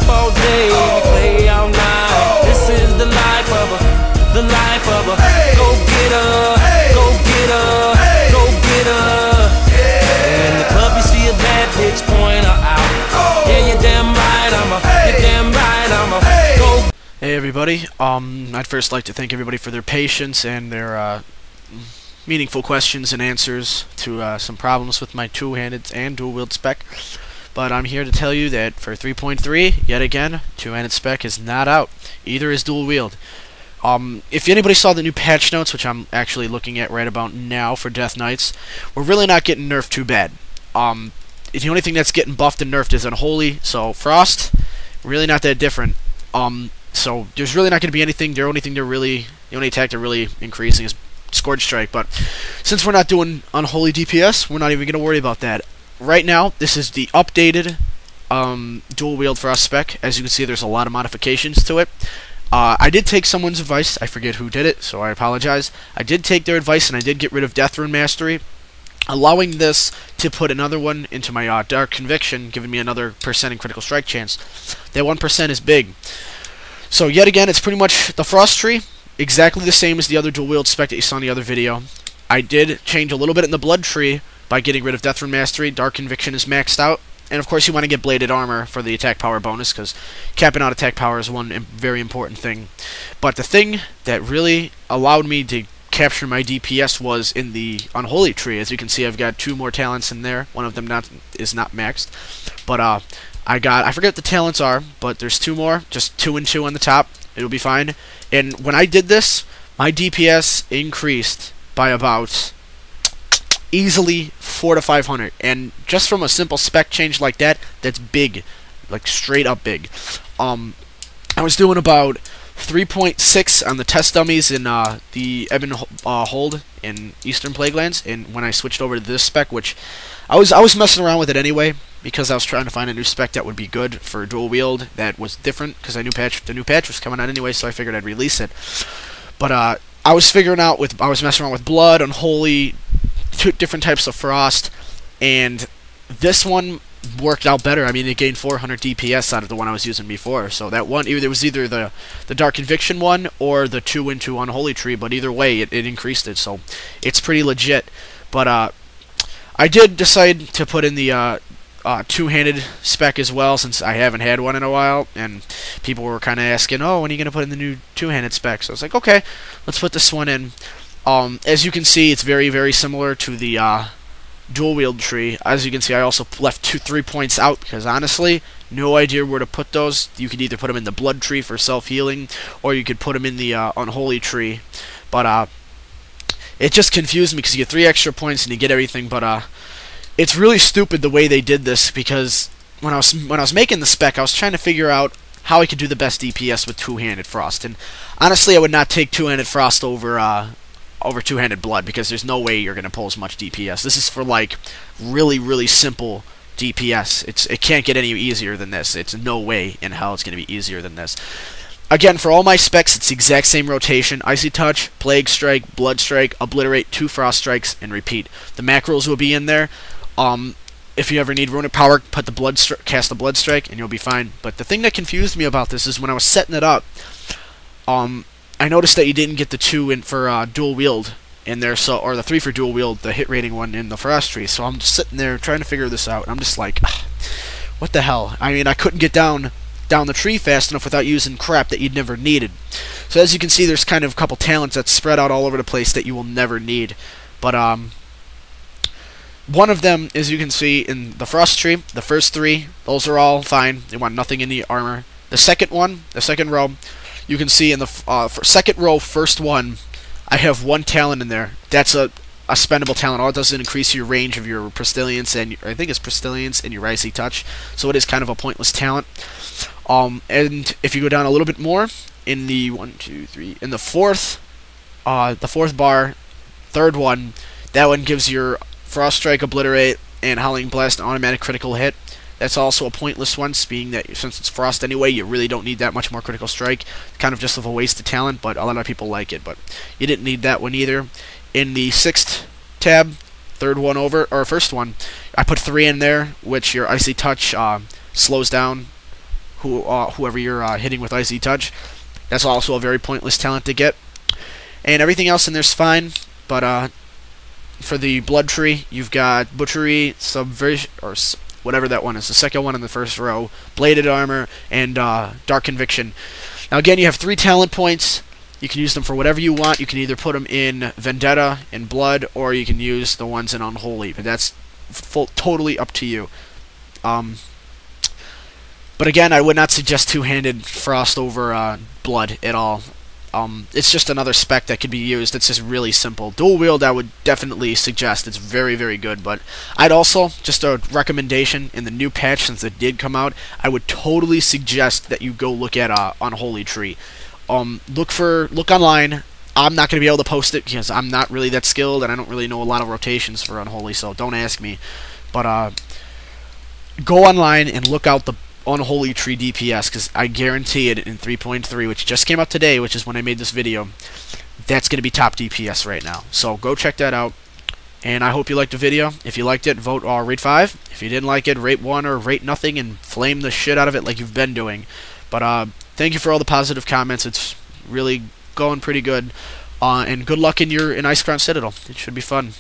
all day, we play all night. This is the life of a, the life of a go get her, go get her, go get her. In the club you see a bad bitch, point her out. Yeah, you're damn right, you're damn right, go. Hey everybody, I'd first like to thank everybody for their patience and their meaningful questions and answers to some problems with my two-handed and dual-wield spec. But I'm here to tell you that for 3.3, yet again, two-handed spec is not out. Either is dual-wield. If anybody saw the new patch notes, which I'm actually looking at right about now for Death Knights, we're really not getting nerfed too bad. The only thing that's getting buffed and nerfed is Unholy, so Frost, really not that different. So there's really not going to be anything. The only attack they're really increasing is Scourge Strike. But since we're not doing Unholy DPS, we're not even going to worry about that. Right now, this is the updated dual wield Frost spec. As you can see, there's a lot of modifications to it. I did take someone's advice. I forget who did it, so I apologize. I did take their advice, and I did get rid of Death Rune Mastery, allowing this to put another one into my Dark Conviction, giving me another % in critical strike chance. That 1% is big. So yet again, it's pretty much the Frost tree, exactly the same as the other dual wield spec that you saw in the other video. I did change a little bit in the Blood tree by getting rid of Death Rune Mastery. Dark Conviction is maxed out. And of course you want to get Bladed Armor for the attack power bonus, because capping out attack power is one very important thing. But the thing that really allowed me to capture my DPS was in the Unholy tree. As you can see, I've got 2 more talents in there. One of them is not maxed. But I forget what the talents are, but there's 2 more, just 2 and 2 on the top. It'll be fine. And when I did this, my DPS increased by about easily 400 to 500, and just from a simple spec change like that, that's big, like straight up big. I was doing about 3.6 on the test dummies in the Ebon Hold in Eastern Plaguelands, and when I switched over to this spec, which I was messing around with it anyway, because I was trying to find a new spec that would be good for dual wield that was different, because I knew the new patch was coming out anyway, so I figured I'd release it. But I was messing around with Blood, Unholy, 2 different types of Frost, and this one worked out better. I mean, it gained 400 DPS out of the one I was using before. So that one, it was either the Dark Conviction one or the 2 and 2 Unholy tree, but either way, it increased it. So it's pretty legit. But I did decide to put in the two-handed spec as well, since I haven't had one in a while, and people were kind of asking, oh, when are you going to put in the new two-handed spec? So I was like, okay, let's put this one in. As you can see, it's very, very similar to the dual wield tree. As you can see, I also left 3 points out, because honestly, no idea where to put those. You could either put them in the Blood tree for self-healing, or you could put them in the Unholy tree. But it just confused me, because you get 3 extra points and you get everything. But it's really stupid the way they did this, because when I was making the spec, I was trying to figure out how I could do the best DPS with two-handed Frost. And honestly, I would not take two-handed Frost over two-handed Blood, because there's no way you're going to pull as much DPS. This is for like really, really simple DPS. It can't get any easier than this. It's no way in hell it's going to be easier than this. Again, for all my specs, it's the exact same rotation. Icy Touch, Plague Strike, Blood Strike, Obliterate, 2 Frost Strikes, and repeat. The macros will be in there. If you ever need Runic Power, cast the Blood Strike, and you'll be fine. But the thing that confused me about this is when I was setting it up, I noticed that you didn't get the 2 in for dual wield in there, or the 3 for dual wield, the hit rating one in the Frost tree. So I'm just sitting there trying to figure this out, and I'm just like, what the hell? I mean, I couldn't get down the tree fast enough without using crap that you'd never needed. So as you can see, there's kind of a couple talents that spread out all over the place that you will never need. But one of them, as you can see in the Frost tree, the first 3, those are all fine. They want nothing in the armor. The second one, the second row, you can see in the second row, first one, I have 1 talent in there. That's a spendable talent. All it does is increase your range of your Prestilliance, and I think it's Prestilliance and your Icy Touch. So it is kind of a pointless talent. And if you go down a little bit more, in the in the fourth bar, third one, that one gives your Frost Strike, Obliterate, and Howling Blast an automatic critical hit. That's also a pointless one, being that since it's Frost anyway, you really don't need that much more critical strike. Kind of just of a waste of talent, but a lot of people like it. But you didn't need that one either. In the 6th tab, first one, I put 3 in there, which your Icy Touch slows down whoever you're hitting with Icy Touch. That's also a very pointless talent to get. And everything else in there's fine, but for the blood tree, you've got Butchery, Subversion, or whatever that one is, the second one in the first row, Bladed Armor, and Dark Conviction. Now again, you have 3 talent points. You can use them for whatever you want. You can either put them in Vendetta, in Blood, or you can use the ones in Unholy, but that's totally up to you. But again, I would not suggest two-handed Frost over Blood at all. It's just another spec that could be used. It's just really simple. Dual Wield, I would definitely suggest. It's very, very good. But I'd also, just a recommendation, in the new patch, since it did come out, I would totally suggest that you go look at Unholy Tree. Look online. I'm not going to be able to post it because I'm not really that skilled, and I don't really know a lot of rotations for Unholy, so don't ask me. But go online and look out the Unholy Tree DPS, because I guarantee it in 3.3, which just came out today, which is when I made this video, that's going to be top DPS right now. So go check that out, and I hope you liked the video. If you liked it, vote rate 5. If you didn't like it, rate 1 or rate nothing and flame the shit out of it like you've been doing. But thank you for all the positive comments. It's really going pretty good, and good luck in Icecrown Citadel. It should be fun.